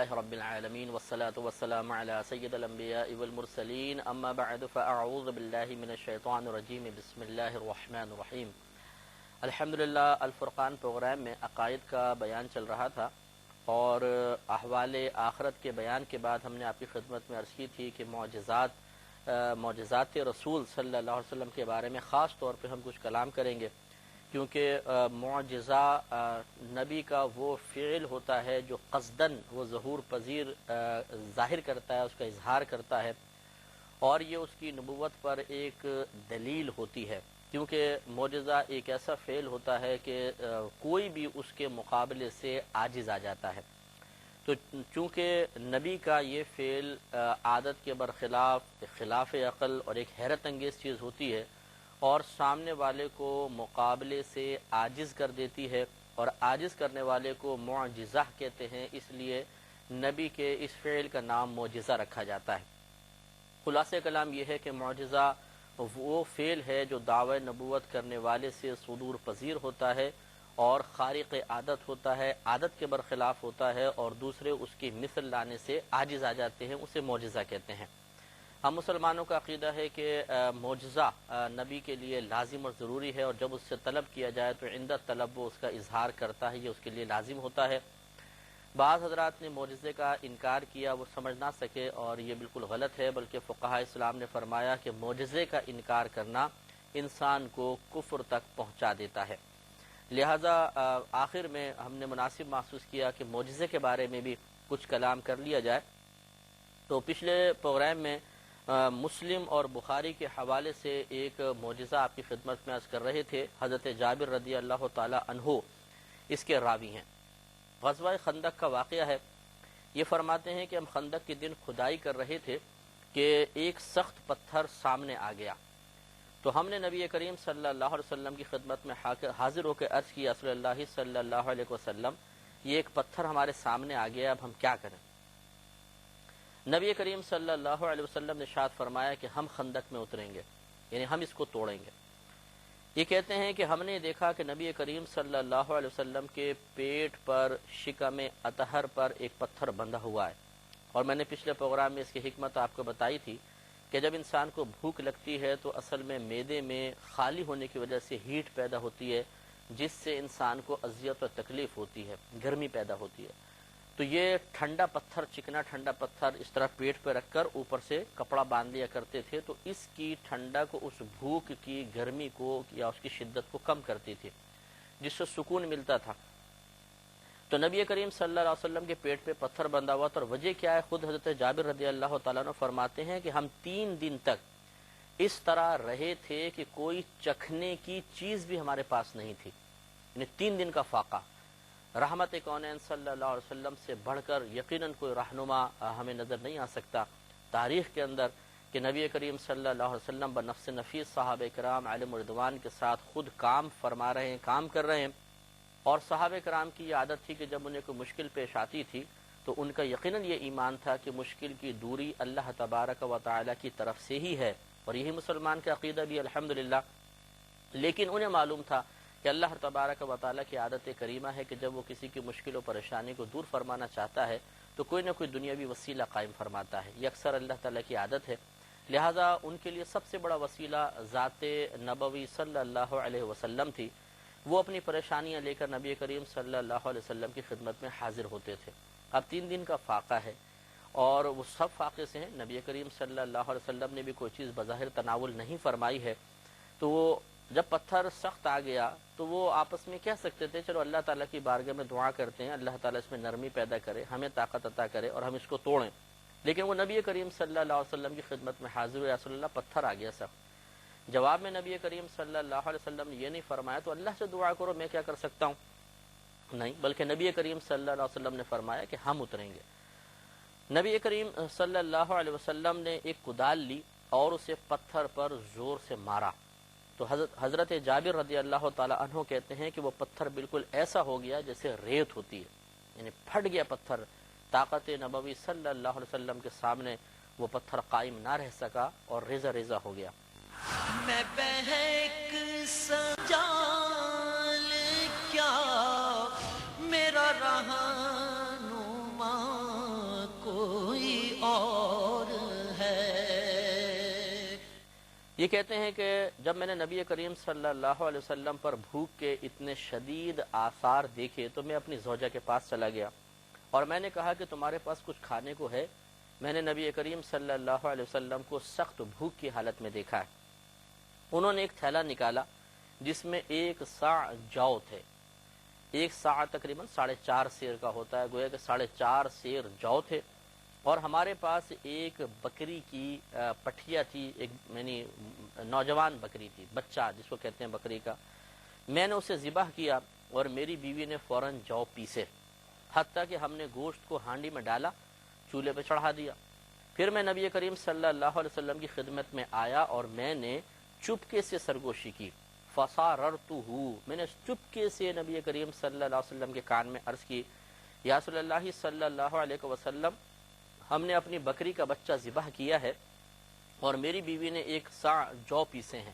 لله رب العالمين والصلاة والسلام على سيد الأنبياء والمرسلين أما بعد فأعوذ بالله من الشيطان الرجيم بسم الله الرحمن الرحيم۔ الحمدللہ الفرقان پروگرام میں عقائد کا بیان چل رہا تھا اور احوال آخرت کے بیان کے بعد ہم نے آپ کی خدمت میں عرض کی تھی کہ معجزات رسول صلی اللہ علیہ وسلم کے بارے میں خاص طور پہ ہم کچھ کلام کریں گے، کیونکہ معجزہ نبی کا وہ فعل ہوتا ہے جو قصداً وہ ظہور پذیر ظاہر کرتا ہے، اس کا اظہار کرتا ہے، اور یہ اس کی نبوت پر ایک دلیل ہوتی ہے، کیونکہ معجزہ ایک ایسا فعل ہوتا ہے کہ کوئی بھی اس کے مقابلے سے عاجز آ جاتا ہے۔ تو چونکہ نبی کا یہ فعل عادت کے برخلاف خلاف عقل اور ایک حیرت انگیز چیز ہوتی ہے اور سامنے والے کو مقابلے سے عاجز کر دیتی ہے، اور عاجز کرنے والے کو معجزہ کہتے ہیں، اس لیے نبی کے اس فعل کا نام معجزہ رکھا جاتا ہے۔ خلاصہ کلام یہ ہے کہ معجزہ وہ فعل ہے جو دعوی نبوت کرنے والے سے صدور پذیر ہوتا ہے اور خارق عادت ہوتا ہے، عادت کے برخلاف ہوتا ہے، اور دوسرے اس کی مثل لانے سے عاجز آ جاتے ہیں، اسے معجزہ کہتے ہیں۔ ہم مسلمانوں کا عقیدہ ہے کہ معجزہ نبی کے لیے لازم اور ضروری ہے، اور جب اس سے طلب کیا جائے تو عند طلب وہ اس کا اظہار کرتا ہے، یہ اس کے لیے لازم ہوتا ہے۔ بعض حضرات نے معجزے کا انکار کیا، وہ سمجھ نہ سکے، اور یہ بالکل غلط ہے، بلکہ فقہاء اسلام نے فرمایا کہ معجزے کا انکار کرنا انسان کو کفر تک پہنچا دیتا ہے۔ لہذا آخر میں ہم نے مناسب محسوس کیا کہ معجزے کے بارے میں بھی کچھ کلام کر لیا جائے۔ تو پچھلے پروگرام میں مسلم اور بخاری کے حوالے سے ایک معجزہ آپ کی خدمت میں عرض کر رہے تھے۔ حضرت جابر رضی اللہ تعالی عنہ اس کے راوی ہیں۔ غزوہ خندق کا واقعہ ہے۔ یہ فرماتے ہیں کہ ہم خندق کے دن کھدائی کر رہے تھے کہ ایک سخت پتھر سامنے آ گیا، تو ہم نے نبی کریم صلی اللہ علیہ وسلم کی خدمت میں حاضر ہو کے عرض کیا، رسول اللہ صلی اللہ علیہ وسلم یہ ایک پتھر ہمارے سامنے آ گیا، اب ہم کیا کریں؟ نبی کریم صلی اللہ علیہ وسلم نے ارشاد فرمایا کہ ہم خندق میں اتریں گے، یعنی ہم اس کو توڑیں گے۔ یہ کہتے ہیں کہ ہم نے دیکھا کہ نبی کریم صلی اللہ علیہ وسلم کے پیٹ پر شکم اطہر پر ایک پتھر بندھا ہوا ہے، اور میں نے پچھلے پروگرام میں اس کی حکمت آپ کو بتائی تھی کہ جب انسان کو بھوک لگتی ہے تو اصل میں معدے میں خالی ہونے کی وجہ سے ہیٹ پیدا ہوتی ہے، جس سے انسان کو اذیت و تکلیف ہوتی ہے، گرمی پیدا ہوتی ہے۔ تو یہ ٹھنڈا پتھر، چکنا ٹھنڈا پتھر اس طرح پیٹ پہ رکھ کر اوپر سے کپڑا باندھ لیا کرتے تھے، تو اس کی ٹھنڈک اس بھوک کی گرمی کو یا اس کی شدت کو کم کرتی تھی، جس سے سکون ملتا تھا۔ تو نبی کریم صلی اللہ علیہ وسلم کے پیٹ پہ پتھر بندھا ہوا تھا، اور وجہ کیا ہے؟ خود حضرت جابر رضی اللہ تعالیٰ عنہ فرماتے ہیں کہ ہم 3 دن تک اس طرح رہے تھے کہ کوئی چکھنے کی چیز بھی ہمارے پاس نہیں تھی، یعنی 3 دن کا فاقہ۔ رحمت کونین صلی اللہ علیہ وسلم سے بڑھ کر یقیناً کوئی رہنما ہمیں نظر نہیں آ سکتا تاریخ کے اندر کہ نبی کریم صلی اللہ علیہ وسلم بنفس نفیس صحابہ کرام علیہم رضوان کے ساتھ خود کام فرما رہے ہیں، کام کر رہے ہیں، اور صحابہ کرام کی یہ عادت تھی کہ جب انہیں کوئی مشکل پیش آتی تھی تو ان کا یقیناً یہ ایمان تھا کہ مشکل کی دوری اللہ تبارک و تعالی کی طرف سے ہی ہے، اور یہی مسلمان کا عقیدہ بھی الحمدللہ۔ لیکن انہیں معلوم تھا کہ اللہ تبارک و تعالیٰ کی عادت کریمہ ہے کہ جب وہ کسی کی مشکل و پریشانی کو دور فرمانا چاہتا ہے تو کوئی نہ کوئی دنیاوی وسیلہ قائم فرماتا ہے، یہ اکثر اللہ تعالیٰ کی عادت ہے۔ لہٰذا ان کے لیے سب سے بڑا وسیلہ ذات نبوی صلی اللہ علیہ وسلم تھی۔ وہ اپنی پریشانیاں لے کر نبی کریم صلی اللہ علیہ وسلم کی خدمت میں حاضر ہوتے تھے۔ اب 3 دن کا فاقہ ہے، اور وہ سب فاقے سے ہیں، نبی کریم صلی اللہ علیہ وسلم نے بھی کوئی چیز بظاہر تناول نہیں فرمائی ہے، تو وہ جب پتھر سخت آ گیا تو وہ آپس میں کہہ سکتے تھے چلو اللہ تعالیٰ کی بارگاہ میں دعا کرتے ہیں، اللہ تعالیٰ اس میں نرمی پیدا کرے، ہمیں طاقت عطا کرے اور ہم اس کو توڑیں۔ لیکن وہ نبی کریم صلی اللہ علیہ وسلم کی خدمت میں حاضر ہوئے، رسول اللہ پتھر آ گیا سخت۔ جواب میں نبی کریم صلی اللہ علیہ وسلم نے یہ نہیں فرمایا تو اللہ سے دعا کرو، میں کیا کر سکتا ہوں؟ نہیں، بلکہ نبی کریم صلی اللہ علیہ وسلم نے فرمایا کہ ہم اتریں گے۔ نبی کریم صلی اللہ علیہ وسلم نے ایک کدال لی اور اسے پتھر پر زور سے مارا، تو حضرت جابر رضی اللہ تعالی عنہ کہتے ہیں کہ وہ پتھر بالکل ایسا ہو گیا جیسے ریت ہوتی ہے، یعنی پھٹ گیا پتھر۔ طاقت نبوی صلی اللہ علیہ وسلم کے سامنے وہ پتھر قائم نہ رہ سکا اور ریزہ ریزہ ہو گیا۔ میں بہک سجال کیا میرا رہنما یہ کہتے ہیں کہ جب میں نے نبی کریم صلی اللہ علیہ وسلم پر بھوک کے اتنے شدید آثار دیکھے تو میں اپنی زوجہ کے پاس چلا گیا اور میں نے کہا کہ تمہارے پاس کچھ کھانے کو ہے؟ میں نے نبی کریم صلی اللہ علیہ وسلم کو سخت بھوک کی حالت میں دیکھا ہے۔ انہوں نے ایک تھیلا نکالا جس میں 1 صاع جو تھے۔ 1 صاع تقریباً 4.5 سیر کا ہوتا ہے، گویا کہ 4.5 سیر جو تھے، اور ہمارے پاس ایک بکری کی پٹھیا تھی، ایک یعنی نوجوان بکری تھی، بچہ جس کو کہتے ہیں بکری کا۔ میں نے اسے ذبح کیا اور میری بیوی نے فوراً جو پیسے، حتیٰ کہ ہم نے گوشت کو ہانڈی میں ڈالا، چولہے پہ چڑھا دیا۔ پھر میں نبی کریم صلی اللہ علیہ وسلم کی خدمت میں آیا اور میں نے چپکے سے سرگوشی کی، فَصَارَرْتُهُ، میں نے چپکے سے نبی کریم صلی اللہ علیہ وسلم کے کان میں عرض کی، یا رسول اللہ صلی اللہ علیہ وسلم، ہم نے اپنی بکری کا بچہ ذبح کیا ہے اور میری بیوی نے 1 صاع جو پیسے ہیں،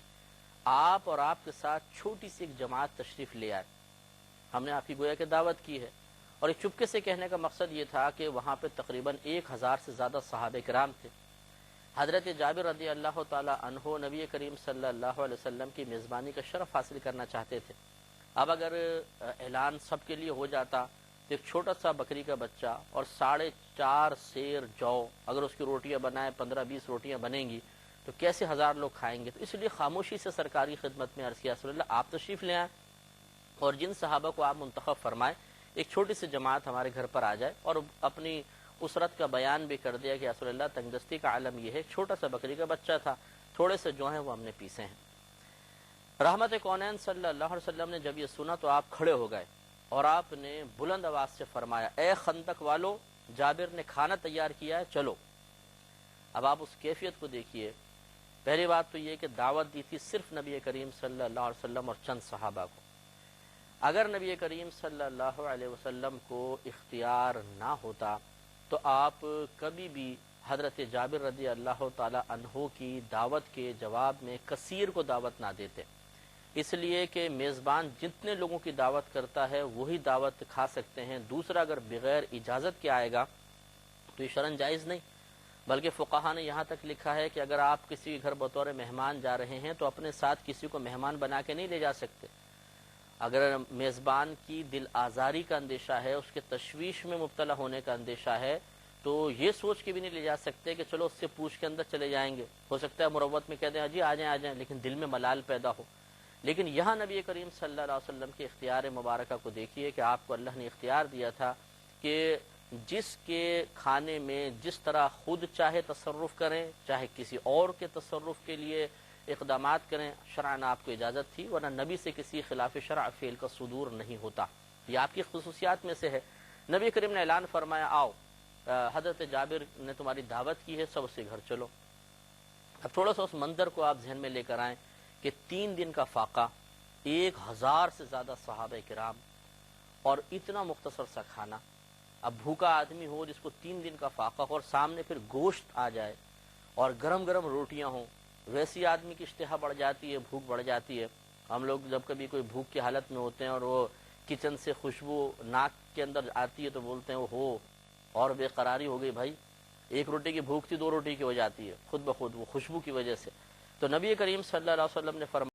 آپ اور آپ کے ساتھ چھوٹی سی ایک جماعت تشریف لے آئے، ہم نے آپ کی گویا کہ دعوت کی ہے۔ اور ایک چپکے سے کہنے کا مقصد یہ تھا کہ وہاں پہ تقریباً 1000 سے زیادہ صحابہ کرام تھے۔ حضرت جابر رضی اللہ تعالی عنہ نبی کریم صلی اللہ علیہ وسلم کی میزبانی کا شرف حاصل کرنا چاہتے تھے۔ اب اگر اعلان سب کے لیے ہو جاتا تو ایک چھوٹا سا بکری کا بچہ اور 4.5 سیر جو، اگر اس کی روٹیاں بنائیں 15-20 روٹیاں بنیں گی تو کیسے 1000 لوگ کھائیں گے؟ تو اس لیے خاموشی سے سرکاری خدمت میں عرض کیا، رسول اللہ آپ تشریف لے آئیں اور جن صحابہ کو آپ منتخب فرمائیں ایک چھوٹی سی جماعت ہمارے گھر پر آ جائے، اور اپنی اسرت کا بیان بھی کر دیا کہ رسول اللہ تنگ دستی کا عالم یہ ہے، ایک چھوٹا سا بکری کا بچہ تھا، تھوڑے سے جو ہیں وہ ہم نے پیسے ہیں۔ رحمت کونین صلی اللہ علیہ وسلم نے جب یہ سنا تو آپ کھڑے ہو گئے اور آپ نے بلند آواز سے فرمایا، اے خندق والو، جابر نے کھانا تیار کیا ہے، چلو۔ اب آپ اس کیفیت کو دیکھیے۔ پہلی بات تو یہ کہ دعوت دی تھی صرف نبی کریم صلی اللہ علیہ وسلم اور چند صحابہ کو۔ اگر نبی کریم صلی اللہ علیہ وسلم کو اختیار نہ ہوتا تو آپ کبھی بھی حضرت جابر رضی اللہ تعالی عنہ کی دعوت کے جواب میں کثیر کو دعوت نہ دیتے، اس لیے کہ میزبان جتنے لوگوں کی دعوت کرتا ہے وہی دعوت کھا سکتے ہیں۔ دوسرا، اگر بغیر اجازت کے آئے گا تو یہ شرعاً جائز نہیں، بلکہ فقہا نے یہاں تک لکھا ہے کہ اگر آپ کسی کے گھر بطور مہمان جا رہے ہیں تو اپنے ساتھ کسی کو مہمان بنا کے نہیں لے جا سکتے۔ اگر میزبان کی دل آزاری کا اندیشہ ہے، اس کے تشویش میں مبتلا ہونے کا اندیشہ ہے، تو یہ سوچ کے بھی نہیں لے جا سکتے کہ چلو اس سے پوچھ کے اندر چلے جائیں گے، ہو سکتا ہے مروت میں کہہ دیں جی آ جائیں، لیکن دل میں ملال پیدا ہو۔ لیکن یہاں نبی کریم صلی اللہ علیہ وسلم کے اختیار مبارکہ کو دیکھیے کہ آپ کو اللہ نے اختیار دیا تھا کہ جس کے کھانے میں جس طرح خود چاہے تصرف کریں، چاہے کسی اور کے تصرف کے لیے اقدامات کریں، شرعاً آپ کو اجازت تھی، ورنہ نبی سے کسی خلاف شرع فعل کا صدور نہیں ہوتا۔ یہ آپ کی خصوصیات میں سے ہے۔ نبی کریم نے اعلان فرمایا، آؤ حضرت جابر نے تمہاری دعوت کی ہے، سب اس کے گھر چلو۔ اب تھوڑا سا اس منظر کو آپ ذہن میں لے کر آئیں کہ 3 دن کا فاقہ، 1000 سے زیادہ صحابہ کرام اور اتنا مختصر سا کھانا۔ اب بھوکا آدمی ہو جس کو 3 دن کا فاقہ ہو اور سامنے پھر گوشت آ جائے اور گرم گرم روٹیاں ہوں، ویسی آدمی کی اشتہا بڑھ جاتی ہے، بھوک بڑھ جاتی ہے۔ ہم لوگ جب کبھی کوئی بھوک کی حالت میں ہوتے ہیں اور وہ کچن سے خوشبو ناک کے اندر آتی ہے تو بولتے ہیں وہ ہو، اور بے قراری ہو گئی بھائی، 1 روٹی کی بھوک تھی 2 روٹی کی ہو جاتی ہے خود بخود، وہ خوشبو کی وجہ سے۔ تو نبی کریم صلی اللہ علیہ وسلم نے فرمایا